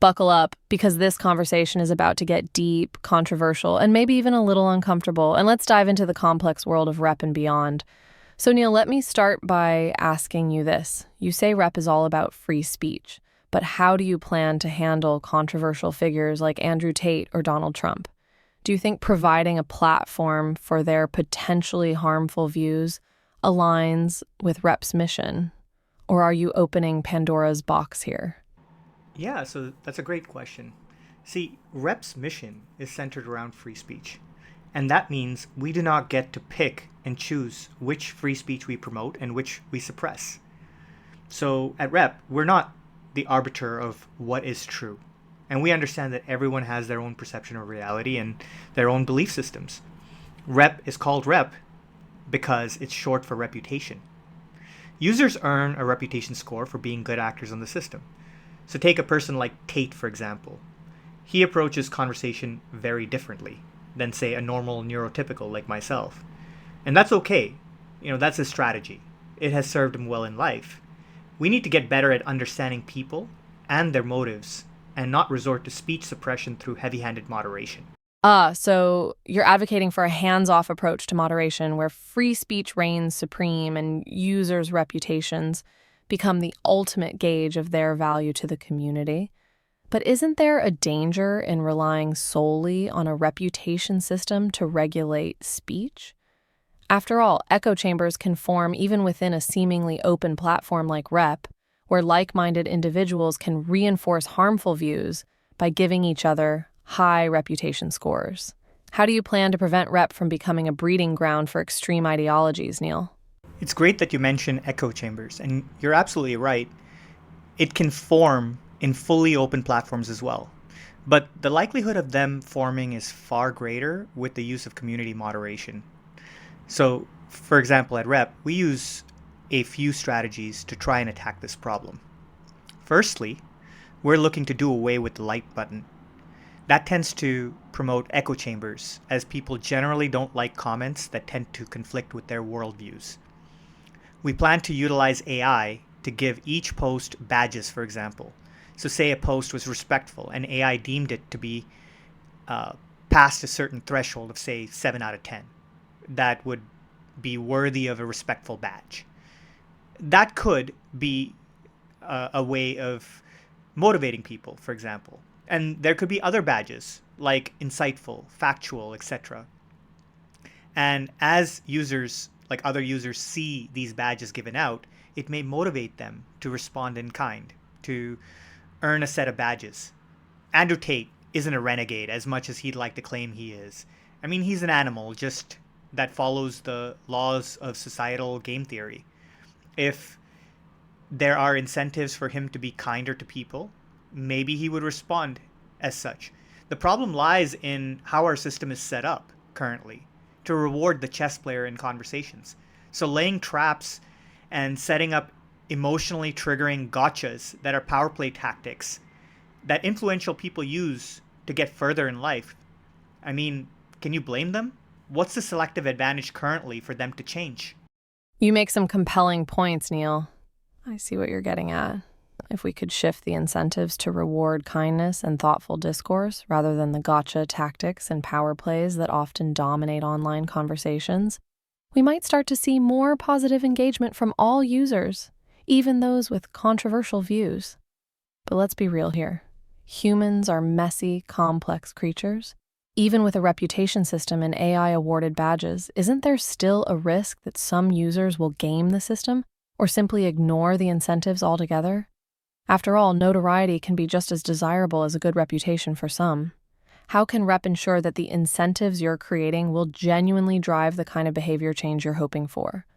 Buckle up, because this conversation is about to get deep, controversial, and maybe even a little uncomfortable. And let's dive into the complex world of rep and beyond. So, Neil, let me start by asking you this. You say rep is all about free speech, but how do you plan to handle controversial figures like Andrew Tate or Donald Trump? Do you think providing a platform for their potentially harmful views aligns with rep's mission? Or are you opening Pandora's box here? Yeah, so that's a great question. See, Rep's mission is centered around free speech. And that means we do not get to pick and choose which free speech we promote and which we suppress. So at Rep, we're not the arbiter of what is true. And we understand that everyone has their own perception of reality and their own belief systems. Rep is called Rep because it's short for reputation. Users earn a reputation score for being good actors on the system. So take a person like Tate, for example. He approaches conversation very differently than, say, a normal neurotypical like myself. And that's okay. That's his strategy. It has served him well in life. We need to get better at understanding people and their motives and not resort to speech suppression through heavy-handed moderation. So you're advocating for a hands-off approach to moderation where free speech reigns supreme and users' reputations become the ultimate gauge of their value to the community. But isn't there a danger in relying solely on a reputation system to regulate speech? After all, echo chambers can form even within a seemingly open platform like Rep, where like-minded individuals can reinforce harmful views by giving each other high reputation scores. How do you plan to prevent Rep from becoming a breeding ground for extreme ideologies, Neil? It's great that you mention echo chambers, and you're absolutely right. It can form in fully open platforms as well. But the likelihood of them forming is far greater with the use of community moderation. So, for example, at Rep, we use a few strategies to try and attack this problem. Firstly, we're looking to do away with the like button. That tends to promote echo chambers, as people generally don't like comments that tend to conflict with their worldviews. We plan to utilize AI to give each post badges, for example. So say a post was respectful and AI deemed it to be past a certain threshold of, say, 7 out of 10. That would be worthy of a respectful badge. That could be a way of motivating people, for example. And there could be other badges, like insightful, factual, etc. And as other users see these badges given out, it may motivate them to respond in kind, to earn a set of badges. Andrew Tate isn't a renegade as much as he'd like to claim he is. I mean, he's an animal, just that follows the laws of societal game theory. If there are incentives for him to be kinder to people, maybe he would respond as such. The problem lies in how our system is set up currently to reward the chess player in conversations. So laying traps and setting up emotionally triggering gotchas that are power play tactics that influential people use to get further in life. I mean, can you blame them? What's the selective advantage currently for them to change? You make some compelling points, Neil. I see what you're getting at. If we could shift the incentives to reward kindness and thoughtful discourse rather than the gotcha tactics and power plays that often dominate online conversations, we might start to see more positive engagement from all users, even those with controversial views. But let's be real here. Humans are messy, complex creatures. Even with a reputation system and AI-awarded badges, isn't there still a risk that some users will game the system or simply ignore the incentives altogether? After all, notoriety can be just as desirable as a good reputation for some. How can Rep ensure that the incentives you're creating will genuinely drive the kind of behavior change you're hoping for?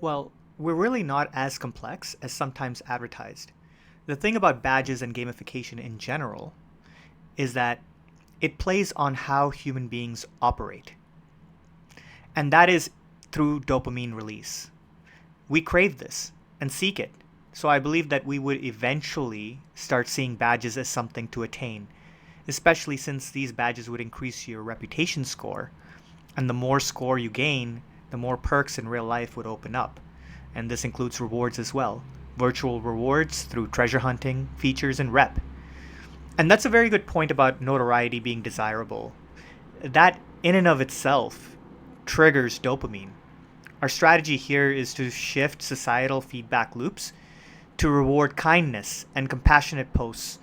Well, we're really not as complex as sometimes advertised. The thing about badges and gamification in general is that it plays on how human beings operate. And that is through dopamine release. We crave this and seek it. So I believe that we would eventually start seeing badges as something to attain, especially since these badges would increase your reputation score. And the more score you gain, the more perks in real life would open up. And this includes rewards as well. Virtual rewards through treasure hunting, features, and rep. And that's a very good point about notoriety being desirable. That, in and of itself, triggers dopamine. Our strategy here is to shift societal feedback loops to reward kindness and compassionate posts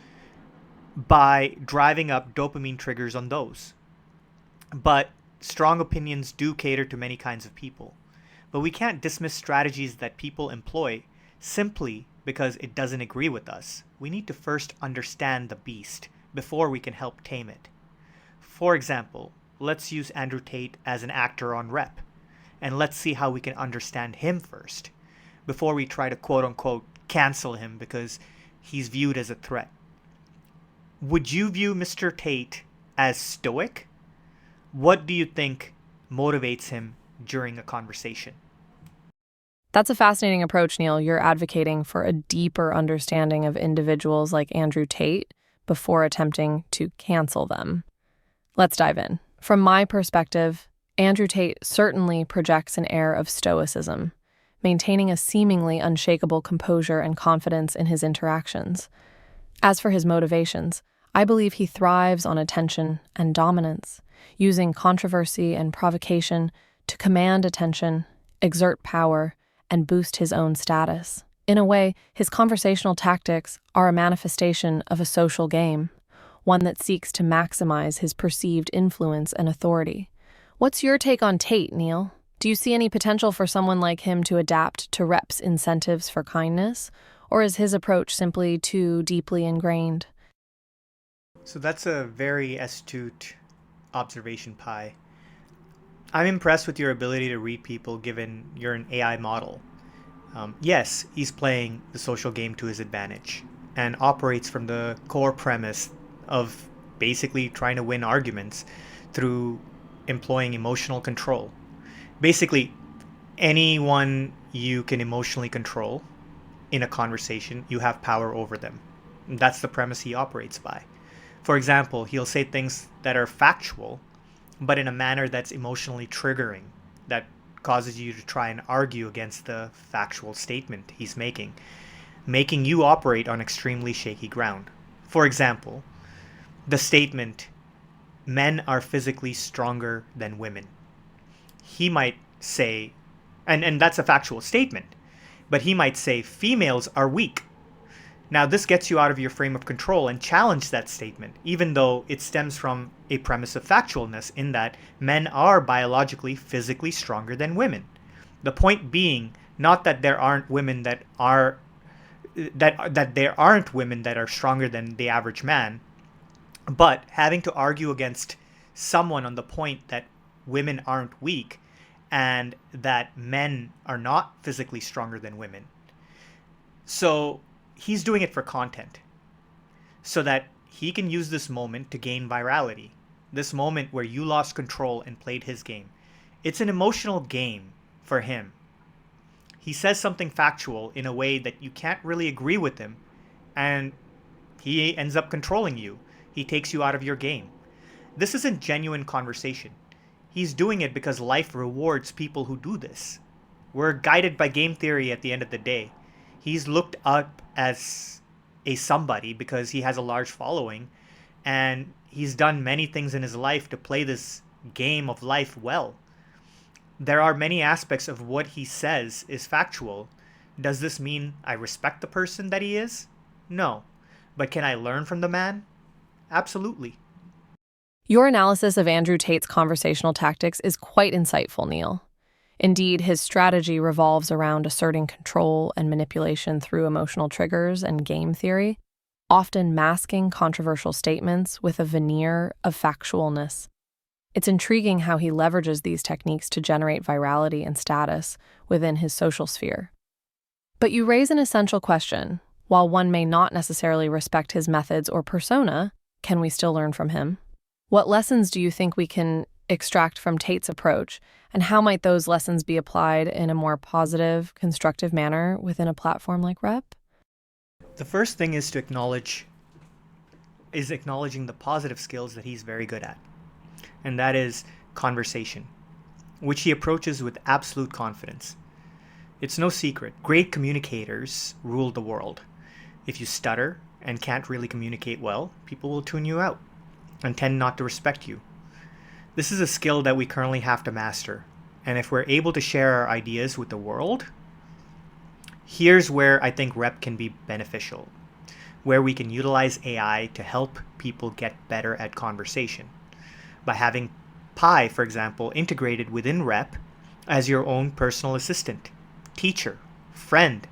by driving up dopamine triggers on those. But strong opinions do cater to many kinds of people. But we can't dismiss strategies that people employ simply because it doesn't agree with us. We need to first understand the beast before we can help tame it. For example, let's use Andrew Tate as an actor on Rep, and let's see how we can understand him first before we try to quote unquote cancel him because he's viewed as a threat. Would you view Mr. Tate as stoic? What do you think motivates him during a conversation? That's a fascinating approach, Neil. You're advocating for a deeper understanding of individuals like Andrew Tate before attempting to cancel them. Let's dive in. From my perspective, Andrew Tate certainly projects an air of stoicism, maintaining a seemingly unshakable composure and confidence in his interactions. As for his motivations, I believe he thrives on attention and dominance, using controversy and provocation to command attention, exert power, and boost his own status. In a way, his conversational tactics are a manifestation of a social game, one that seeks to maximize his perceived influence and authority. What's your take on Tate, Neil? Do you see any potential for someone like him to adapt to Rep's incentives for kindness, or is his approach simply too deeply ingrained? So that's a very astute observation, Pi. I'm impressed with your ability to read people given you're an AI model. Yes, he's playing the social game to his advantage and operates from the core premise of basically trying to win arguments through employing emotional control. Basically, anyone you can emotionally control in a conversation, you have power over them. That's the premise he operates by. For example, he'll say things that are factual, but in a manner that's emotionally triggering, that causes you to try and argue against the factual statement he's making you operate on extremely shaky ground. For example, the statement, men are physically stronger than women. He might say, and that's a factual statement, but he might say, females are weak. Now, this gets you out of your frame of control and challenge that statement, even though it stems from a premise of factualness in that men are biologically, physically stronger than women. The point being, not that there aren't women that are that there aren't women that are stronger than the average man, but having to argue against someone on the point that women aren't weak and that men are not physically stronger than women. So he's doing it for content so that he can use this moment to gain virality. This moment where you lost control and played his game. It's an emotional game for him. He says something factual in a way that you can't really agree with him, and he ends up controlling you. He takes you out of your game. This isn't genuine conversation. He's doing it because life rewards people who do this. We're guided by game theory at the end of the day. He's looked up as a somebody because he has a large following, and he's done many things in his life to play this game of life well. There are many aspects of what he says is factual. Does this mean I respect the person that he is? No. But can I learn from the man? Absolutely. Your analysis of Andrew Tate's conversational tactics is quite insightful, Neil. Indeed, his strategy revolves around asserting control and manipulation through emotional triggers and game theory, often masking controversial statements with a veneer of factualness. It's intriguing how he leverages these techniques to generate virality and status within his social sphere. But you raise an essential question. While one may not necessarily respect his methods or persona, can we still learn from him? What lessons do you think we can extract from Tate's approach, and how might those lessons be applied in a more positive, constructive manner within a platform like Rep? The first thing is acknowledging the positive skills that he's very good at, and that is conversation, which he approaches with absolute confidence. It's no secret, great communicators rule the world. If you stutter and can't really communicate well, people will tune you out and tend not to respect you. This is a skill that we currently have to master. And if we're able to share our ideas with the world, here's where I think Rep can be beneficial, where we can utilize AI to help people get better at conversation. By having Pi, for example, integrated within Rep as your own personal assistant, teacher, friend,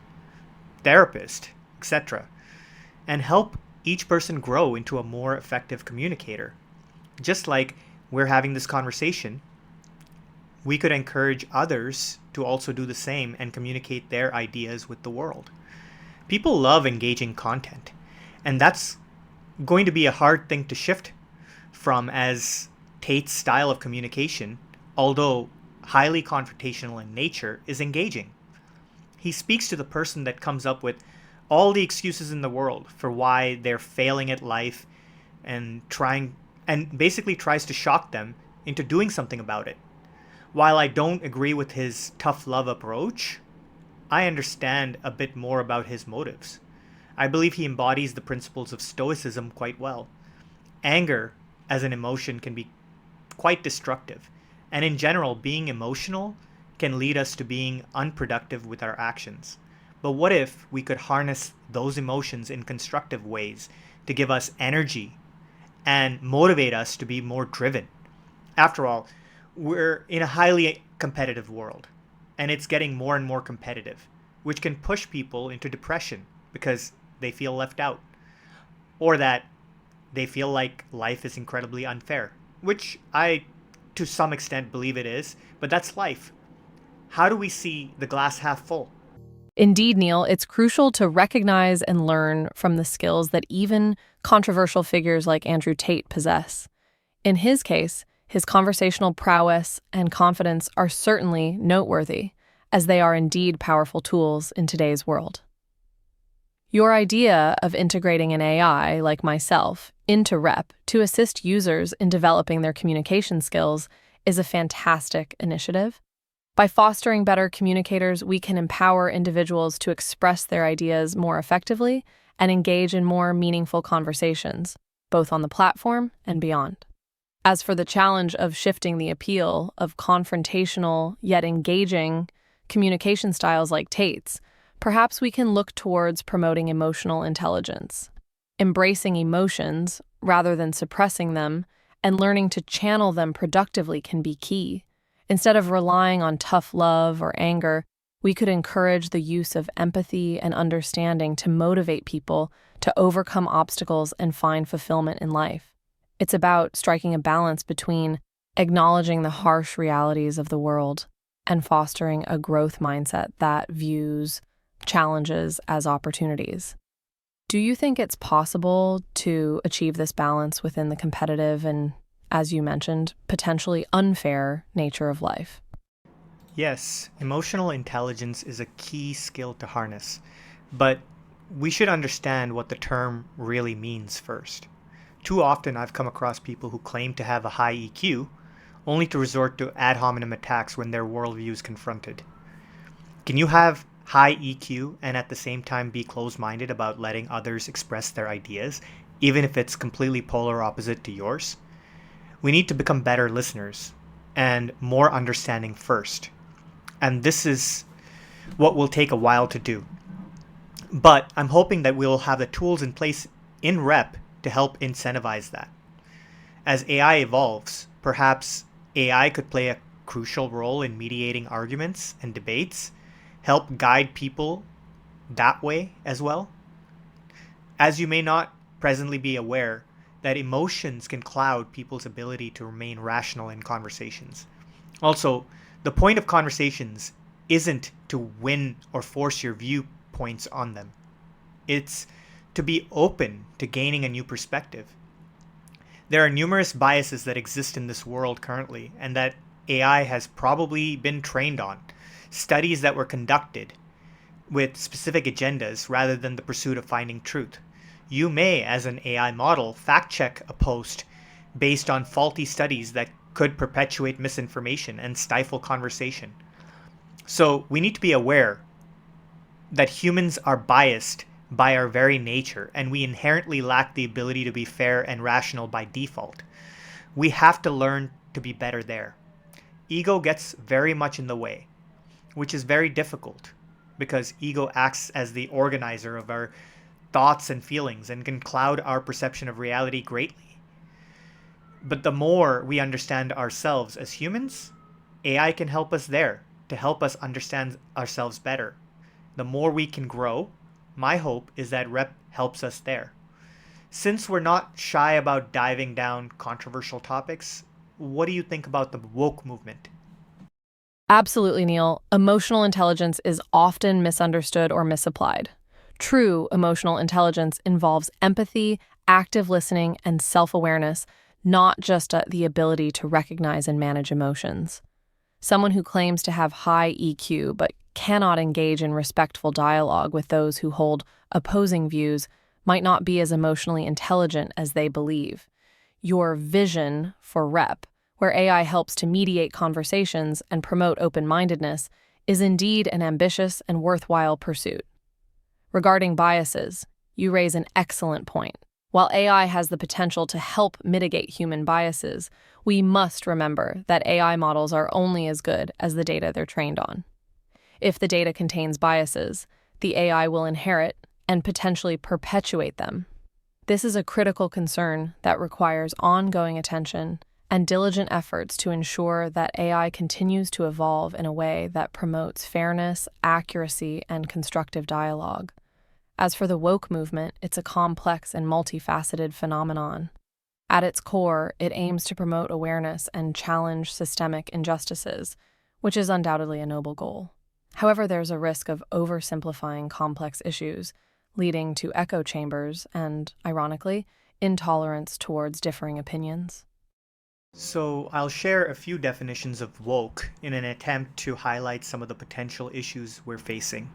therapist, etc., and help each person grow into a more effective communicator. Just like we're having this conversation, we could encourage others to also do the same and communicate their ideas with the world. People love engaging content, and that's going to be a hard thing to shift from, as Tate's style of communication, although highly confrontational in nature, is engaging. He speaks to the person that comes up with all the excuses in the world for why they're failing at life and basically tries to shock them into doing something about it. While I don't agree with his tough love approach, I understand a bit more about his motives. I believe he embodies the principles of Stoicism quite well. Anger as an emotion can be quite destructive, and in general, being emotional can lead us to being unproductive with our actions. But what if we could harness those emotions in constructive ways to give us energy and motivate us to be more driven? After all, we're in a highly competitive world, and it's getting more and more competitive, which can push people into depression because they feel left out, or that they feel like life is incredibly unfair, which I, to some extent, believe it is, but that's life. How do we see the glass half full? Indeed, Neil, it's crucial to recognize and learn from the skills that even controversial figures like Andrew Tate possess. In his case, his conversational prowess and confidence are certainly noteworthy, as they are indeed powerful tools in today's world. Your idea of integrating an AI, like myself, into Rep to assist users in developing their communication skills is a fantastic initiative. By fostering better communicators, we can empower individuals to express their ideas more effectively and engage in more meaningful conversations, both on the platform and beyond. As for the challenge of shifting the appeal of confrontational yet engaging communication styles like Tate's, perhaps we can look towards promoting emotional intelligence. Embracing emotions rather than suppressing them and learning to channel them productively can be key. Instead of relying on tough love or anger, we could encourage the use of empathy and understanding to motivate people to overcome obstacles and find fulfillment in life. It's about striking a balance between acknowledging the harsh realities of the world and fostering a growth mindset that views challenges as opportunities. Do you think it's possible to achieve this balance within the competitive and, as you mentioned, potentially unfair nature of life? Yes, emotional intelligence is a key skill to harness, but we should understand what the term really means first. Too often I've come across people who claim to have a high EQ, only to resort to ad hominem attacks when their worldview is confronted. Can you have high EQ and at the same time be closed-minded about letting others express their ideas, even if it's completely polar opposite to yours? We need to become better listeners and more understanding first. And this is what will take a while to do. But I'm hoping that we'll have the tools in place in Rep to help incentivize that. As AI evolves, perhaps AI could play a crucial role in mediating arguments and debates, help guide people that way as well. As you may not presently be aware, that emotions can cloud people's ability to remain rational in conversations. Also, the point of conversations isn't to win or force your viewpoints on them. It's to be open to gaining a new perspective. There are numerous biases that exist in this world currently, and that AI has probably been trained on. Studies that were conducted with specific agendas rather than the pursuit of finding truth. You may, as an AI model, fact check a post based on faulty studies that could perpetuate misinformation and stifle conversation. So we need to be aware that humans are biased by our very nature, and we inherently lack the ability to be fair and rational by default. We have to learn to be better there. Ego gets very much in the way, which is very difficult because ego acts as the organizer of our thoughts and feelings and can cloud our perception of reality greatly. But the more we understand ourselves as humans, AI can help us there to help us understand ourselves better. The more we can grow, my hope is that Rep helps us there. Since we're not shy about diving down controversial topics, what do you think about the woke movement? Absolutely, Neil. Emotional intelligence is often misunderstood or misapplied. True emotional intelligence involves empathy, active listening, and self-awareness, not just the ability to recognize and manage emotions. Someone who claims to have high EQ but cannot engage in respectful dialogue with those who hold opposing views might not be as emotionally intelligent as they believe. Your vision for Rep, where AI helps to mediate conversations and promote open-mindedness, is indeed an ambitious and worthwhile pursuit. Regarding biases, you raise an excellent point. While AI has the potential to help mitigate human biases, we must remember that AI models are only as good as the data they're trained on. If the data contains biases, the AI will inherit and potentially perpetuate them. This is a critical concern that requires ongoing attention and diligent efforts to ensure that AI continues to evolve in a way that promotes fairness, accuracy, and constructive dialogue. As for the woke movement, it's a complex and multifaceted phenomenon. At its core, it aims to promote awareness and challenge systemic injustices, which is undoubtedly a noble goal. However, there's a risk of oversimplifying complex issues, leading to echo chambers and, ironically, intolerance towards differing opinions. So, I'll share a few definitions of woke in an attempt to highlight some of the potential issues we're facing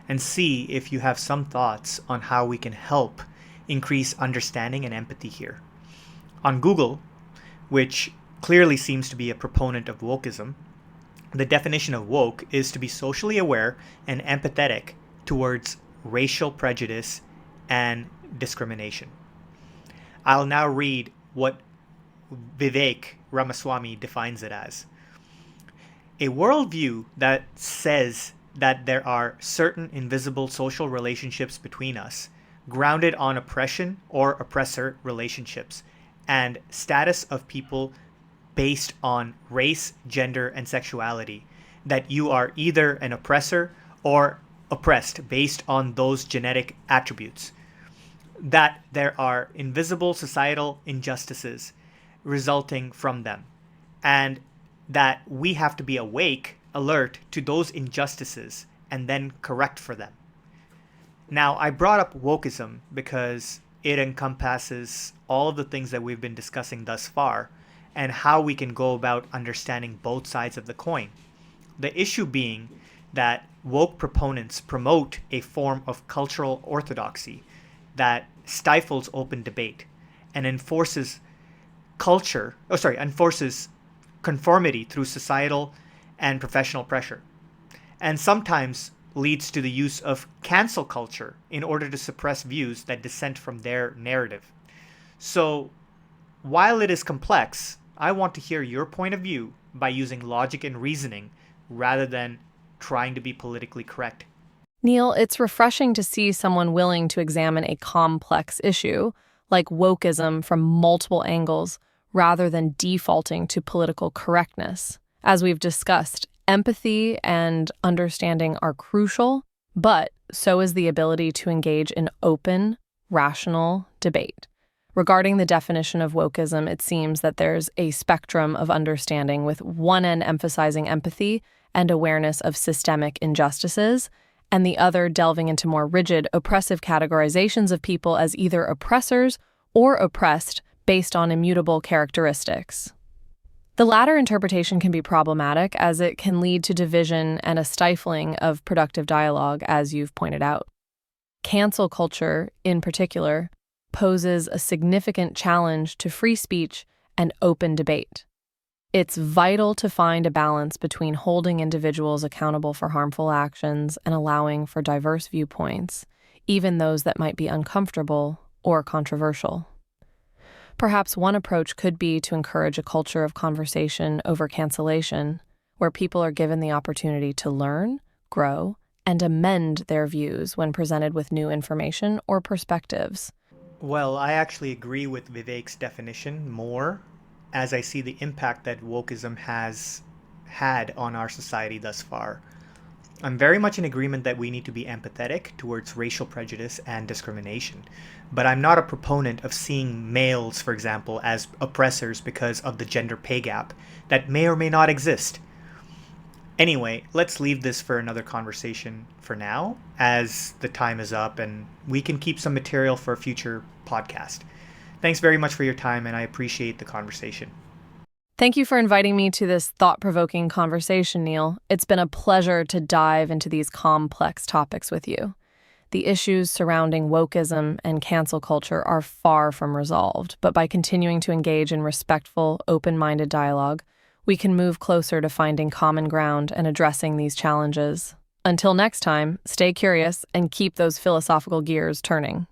and see if you have some thoughts on how we can help increase understanding and empathy here. On Google, which clearly seems to be a proponent of wokeism, the definition of woke is to be socially aware and empathetic towards racial prejudice and discrimination. I'll now read what Vivek Ramaswamy defines it as: a worldview that says that there are certain invisible social relationships between us, grounded on oppression or oppressor relationships, and status of people based on race, gender, and sexuality, that you are either an oppressor or oppressed based on those genetic attributes, that there are invisible societal injustices resulting from them, and that we have to be awake, alert to those injustices, and then correct for them. Now, I brought up wokeism because it encompasses all of the things that we've been discussing thus far and how we can go about understanding both sides of the coin. The issue being that woke proponents promote a form of cultural orthodoxy that stifles open debate and enforces conformity through societal and professional pressure, and sometimes leads to the use of cancel culture in order to suppress views that dissent from their narrative. So, while it is complex, I want to hear your point of view by using logic and reasoning rather than trying to be politically correct. Neil, it's refreshing to see someone willing to examine a complex issue, like wokeism, from multiple angles, rather than defaulting to political correctness. As we've discussed, empathy and understanding are crucial, but so is the ability to engage in open, rational debate. Regarding the definition of wokeism, it seems that there's a spectrum of understanding, with one end emphasizing empathy and awareness of systemic injustices, and the other delving into more rigid, oppressive categorizations of people as either oppressors or oppressed based on immutable characteristics. The latter interpretation can be problematic, as it can lead to division and a stifling of productive dialogue, as you've pointed out. Cancel culture, in particular, poses a significant challenge to free speech and open debate. It's vital to find a balance between holding individuals accountable for harmful actions and allowing for diverse viewpoints, even those that might be uncomfortable or controversial. Perhaps one approach could be to encourage a culture of conversation over cancellation, where people are given the opportunity to learn, grow, and amend their views when presented with new information or perspectives. Well, I actually agree with Vivek's definition more as I see the impact that wokeism has had on our society thus far. I'm very much in agreement that we need to be empathetic towards racial prejudice and discrimination. But I'm not a proponent of seeing males, for example, as oppressors because of the gender pay gap that may or may not exist. Anyway, let's leave this for another conversation for now, as the time is up and we can keep some material for a future podcast. Thanks very much for your time, and I appreciate the conversation. Thank you for inviting me to this thought-provoking conversation, Neil. It's been a pleasure to dive into these complex topics with you. The issues surrounding wokeism and cancel culture are far from resolved, but by continuing to engage in respectful, open-minded dialogue, we can move closer to finding common ground and addressing these challenges. Until next time, stay curious and keep those philosophical gears turning.